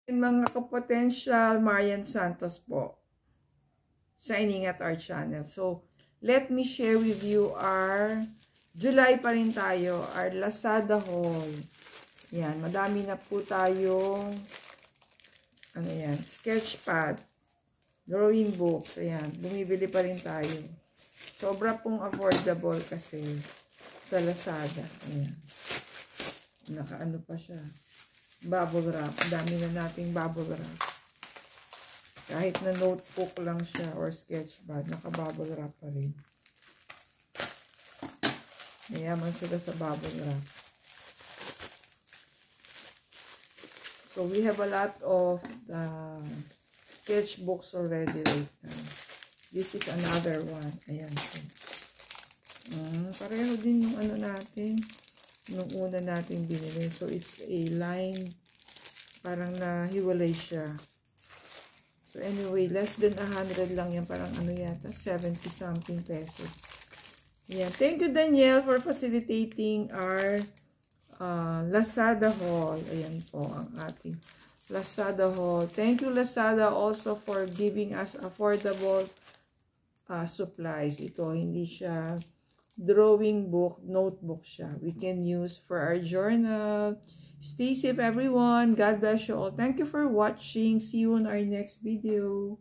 Mga kapotential, Marian Santos po, signing at our channel. So, let me share with you our, July pa rin tayo, our Lazada haul. Yan, madami na po tayong, ano yan, sketch pad, drawing books, ayan, bumibili pa rin tayo. Sobra pong affordable kasi sa Lazada. Ayan. Nakaano pa siya. Bubble wrap. Dami na nating bubble wrap. Kahit na notebook lang siya or sketch pad, naka-bubble wrap pa rin. Mayaman sila sa bubble wrap. So, we have a lot of sketchbooks already right now. This is another one. Ayan. Pareho din yung ano natin. Nung una natin binili. So, it's a line. Parang nahiwalay siya. So, anyway, less than 100 lang yan. Parang ano yata, 70 something pesos. Yeah. Thank you, Danielle, for facilitating our Lazada haul. Ayan po ang ating Lazada haul. Thank you, Lazada, also for giving us affordable supplies. Ito, hindi siya drawing book, notebook siya. We can use for our journal. Stay safe, everyone. God bless you all. Thank you for watching. See you on our next video.